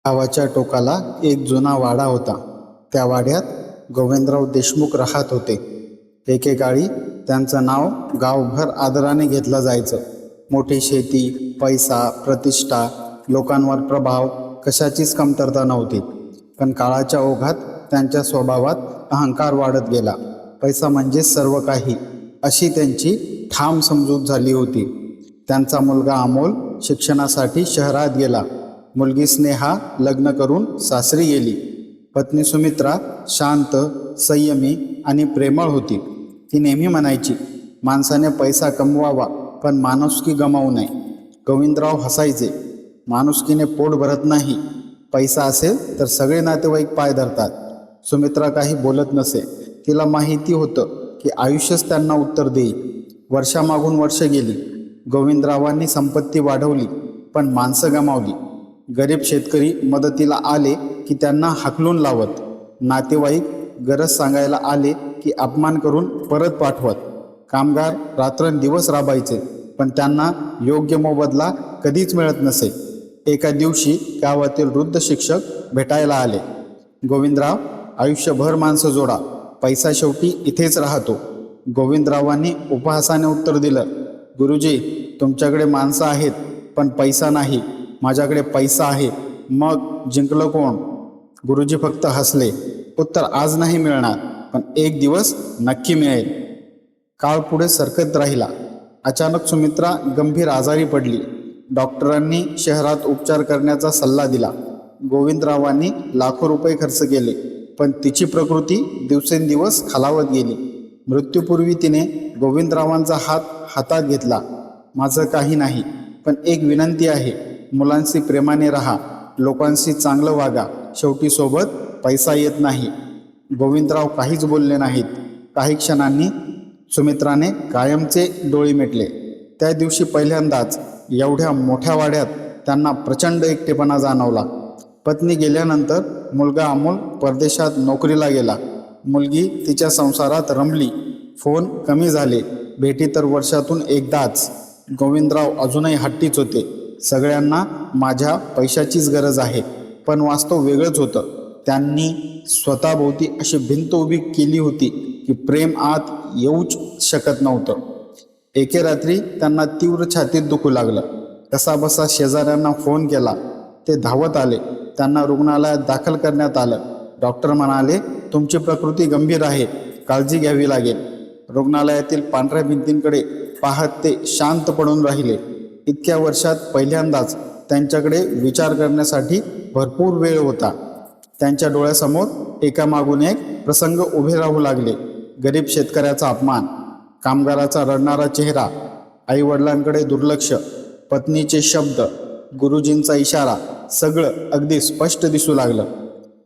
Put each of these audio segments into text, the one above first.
गावाच्या टोकाला एक जुना वाडा होता. त्या वाड्यात गोविंदराव देशमुख राहत होते. एकेकाळी त्यांचं नाव गावभर आदराने घेतलं जायचं. मोठी शेती, पैसा, प्रतिष्ठा, लोकांवर प्रभाव, कशाचीच कमतरता नव्हती. पण काळाच्या ओघात त्यांच्या स्वभावात अहंकार वाढत गेला. पैसा म्हणजे सर्व काही, अशी त्यांची ठाम समजूत झाली होती. त्यांचा मुलगा अमोल शिक्षणासाठी शहरात गेला. मुलगी स्नेहा लग्न करून सासरी गेली. पत्नी सुमित्रा शांत, संयमी आणि प्रेमळ होती. ती नेहमी म्हणायची, माणसाने पैसा कमवावा पण माणुसकी गमावू नये. गोविंदराव हसायचे, माणुसकीने पोट भरत नाही. पैसा असेल तर सगळे नातेवाईक पाय धरतात. सुमित्रा काही बोलत नसे. तिला माहिती होतं की आयुष्यच त्यांना उत्तर देईल. वर्षामागून वर्ष गेली. गोविंदरावांनी संपत्ती वाढवली पण माणसं गमावली. गरीब शेतकरी मदतीला आले की त्यांना हाकलून लावत. नातेवाईक गरज सांगायला आले की अपमान करून परत पाठवत. कामगार रात्रंदिवस राबायचे पण त्यांना योग्य मोबदला कधीच मिळत नसे. एका दिवशी गावातील वृद्ध शिक्षक भेटायला आले. गोविंदराव, आयुष्यभर माणसं जोडा, पैसा शेवटी इथेच राहतो. गोविंदरावांनी उपहासाने उत्तर दिलं, गुरुजी, तुमच्याकडे माणसं आहेत पण पैसा नाही. माझ्याकडे पैसा आहे. मग जिंकलं कोण? गुरुजी फक्त हसले. उत्तर आज नाही मिळणार पण एक दिवस नक्की मिळेल. काळ पुढे सरकत राहिला. अचानक सुमित्रा गंभीर आजारी पडली. डॉक्टरांनी शहरात उपचार करण्याचा सल्ला दिला. गोविंदरावांनी लाखो रुपये खर्च केले पण तिची प्रकृती दिवसेंदिवस खालावत गेली. मृत्यूपूर्वी तिने गोविंदरावांचा हात हातात घेतला. माझं काही नाही पण एक विनंती आहे, मुलांशी प्रेमाने राहा, लोकांशी चांगलं वागा, शेवटी सोबत पैसा येत नाही. गोविंदराव काहीच बोलले नाहीत. काही क्षणांनी सुमित्राने कायमचे डोळे मिटले. त्या दिवशी पहिल्यांदाच एवढ्या मोठ्या वाड्यात त्यांना प्रचंड एकटेपणा जाणवला. पत्नी गेल्यानंतर मुलगा अमोल परदेशात नोकरीला गेला. मुलगी तिच्या संसारात रमली. फोन कमी झाले, भेटी तर वर्षातून एकदाच. गोविंदराव अजूनही हट्टीच होते. सगळ्यांना माझ्या पैशाचीच गरज आहे. पण वास्तव वेगळंच होतं. त्यांनी स्वतःभोवती अशी भिंत उभी केली होती की प्रेम आत येऊच शकत नव्हतं. एके रात्री त्यांना तीव्र छातीत दुखू लागलं. कसाबसा शेजाऱ्यांना फोन केला. ते धावत आले. त्यांना रुग्णालयात दाखल करण्यात आलं. डॉक्टर म्हणाले, तुमची प्रकृती गंभीर आहे, काळजी घ्यावी लागेल. रुग्णालयातील पांढऱ्या भिंतींकडे पाहत ते शांत पडून राहिले. इतक्या वर्षात पहिल्यांदाच त्यांच्याकडे विचार करण्यासाठी भरपूर वेळ होता. त्यांच्या डोळ्यासमोर एकामागून एक प्रसंग उभे राहू लागले. गरीब शेतकऱ्याचा अपमान, कामगाराचा रडणारा चेहरा, आईवडिलांकडे दुर्लक्ष, पत्नीचे शब्द, गुरुजींचा इशारा, सगळं अगदी स्पष्ट दिसू लागलं.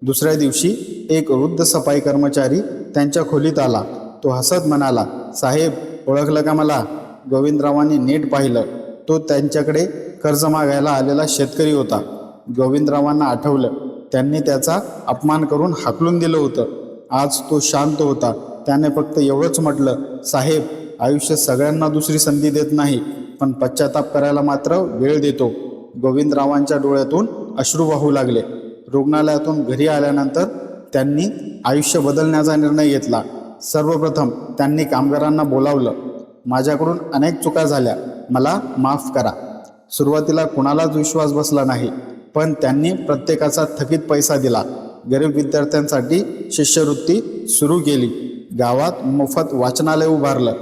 दुसऱ्या दिवशी एक वृद्ध सफाई कर्मचारी त्यांच्या खोलीत आला. तो हसत म्हणाला, साहेब, ओळखलं का मला? गोविंदरावांनी नीट पाहिलं. तो त्यांच्याकडे कर्ज मागायला आलेला शेतकरी होता. गोविंदरावांना आठवलं, त्यांनी त्याचा अपमान करून हाकलून दिलं होतं. आज तो शांत होता. त्याने फक्त एवढंच म्हटलं, साहेब, आयुष्य सगळ्यांना दुसरी संधी देत नाही पण पश्चाताप करायला मात्र वेळ देतो. गोविंदरावांच्या डोळ्यातून अश्रू वाहू लागले. रुग्णालयातून घरी आल्यानंतर त्यांनी आयुष्य बदलण्याचा निर्णय घेतला. सर्वप्रथम त्यांनी कामगारांना बोलावलं. माझ्याकडून अनेक चुका झाल्या, मला माफ करा. सुरुवातीला कुणालाच विश्वास बसला नाही पण त्यांनी प्रत्येकाचा थकीत पैसा दिला. गरीब विद्यार्थ्यांसाठी शिष्यवृत्ती सुरू केली. गावात मोफत वाचनालय उभारलं.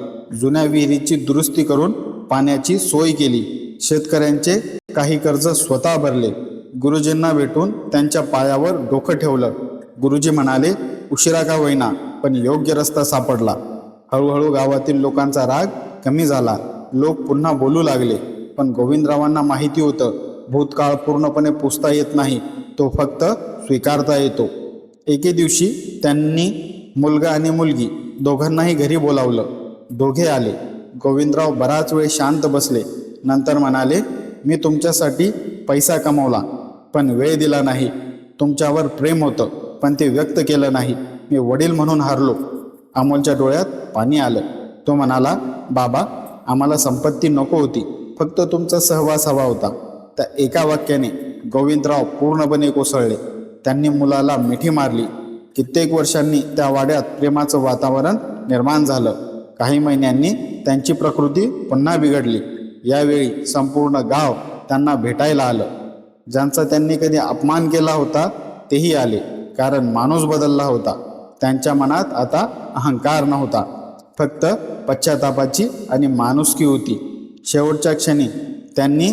जुन्या विहिरीची दुरुस्ती करून पाण्याची सोय केली. शेतकऱ्यांचे काही कर्ज स्वतः भरले. गुरुजींना भेटून त्यांच्या पायावर डोकं ठेवलं. गुरुजी म्हणाले, उशिरा का होईना पण योग्य रस्ता सापडला. हळूहळू गावातील लोकांचा राग कमी झाला. लोक पुन्हा बोलू लागले. पण गोविंदरावांना माहिती होतं, भूतकाळ पूर्णपणे पुसता येत नाही, तो फक्त स्वीकारता येतो. एके दिवशी त्यांनी मुलगा आणि मुलगी दोघांनाही घरी बोलावलं. दोघे आले. गोविंदराव बराच वेळ शांत बसले. नंतर म्हणाले, मी तुमच्यासाठी पैसा कमवला पण वेळ दिला नाही. तुमच्यावर प्रेम होतं पण ते व्यक्त केलं नाही. मी वडील म्हणून हारलो. अमोलच्या डोळ्यात पाणी आलं. तो म्हणाला, बाबा, आम्हाला संपत्ती नको होती, फक्त तुमचा सहवास हवा होता. त्या एका वाक्याने गोविंदराव पूर्णपणे कोसळले. त्यांनी मुलाला मिठी मारली. कित्येक वर्षांनी त्या वाड्यात प्रेमाचं वातावरण निर्माण झालं. काही महिन्यांनी त्यांची प्रकृती पुन्हा बिघडली. यावेळी संपूर्ण गाव त्यांना भेटायला आलं. ज्यांचा त्यांनी कधी अपमान केला होता तेही आले, कारण माणूस बदलला होता. त्यांच्या मनात आता अहंकार नव्हता, फक्त पश्चातापाची आणि माणुसकी होती. शेवटच्या क्षणी त्यांनी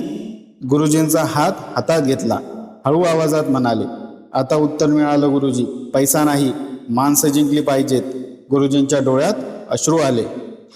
गुरुजींचा हात हातात घेतला. हळू आवाजात म्हणाले, आता उत्तर मिळालं गुरुजी. पैसा नाही, माणसं जिंकली पाहिजेत. गुरुजींच्या डोळ्यात अश्रू आले.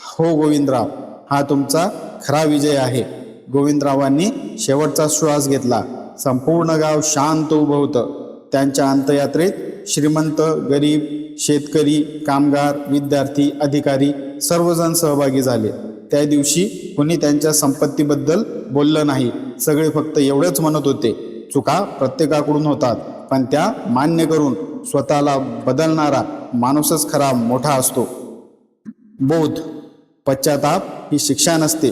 हो गोविंदराव, हा तुमचा खरा विजय आहे. गोविंदरावांनी शेवटचा श्वास घेतला. संपूर्ण गाव शांत उभं होतं. त्यांच्या अंत्ययात्रेत श्रीमंत, गरीब, शेतकरी, कामगार, विद्यार्थी, अधिकारी सर्वजण सहभागी झाले. त्या दिवशी कुणी त्यांच्या संपत्तीबद्दल बोललं नाही. सगळे फक्त एवढंच म्हणत होते, चुका प्रत्येकाकडून होतात, पण त्या मान्य करून स्वतःला बदलणारा माणूसच खरा मोठा असतो. बोध. पश्चाताप ही शिक्षा नसते,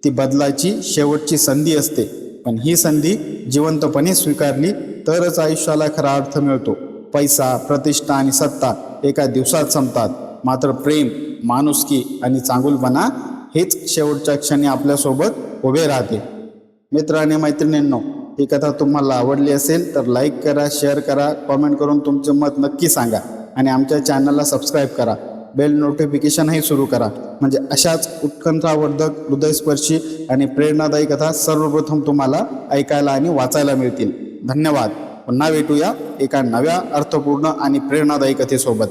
ती बदलाची शेवटची संधी असते. पण ही संधी जिवंतपणे स्वीकारली तरच आयुष्याला खरा अर्थ मिळतो. पैसा, प्रतिष्ठा आणि सत्ता एका दिवसात संपतात, मात्र प्रेम, माणुसकी आणि चांगुलपणा हेच शेवटच्या क्षणी आपल्यासोबत उभे राहते. मित्र आणि मैत्रिणींनो, ही कथा तुम्हाला आवडली असेल तर लाईक करा, शेअर करा, कॉमेंट करून तुमचे मत नक्की सांगा आणि आमच्या चॅनलला सबस्क्राईब करा. बेल नोटिफिकेशनही सुरू करा, म्हणजे अशाच उत्कंठावर्धक, हृदयस्पर्शी आणि प्रेरणादायी कथा सर्वप्रथम तुम्हाला ऐकायला आणि वाचायला मिळतील. धन्यवाद. पुन्हा भेटूया एका नव्या अर्थपूर्ण आणि प्रेरणादायी कथेसोबत.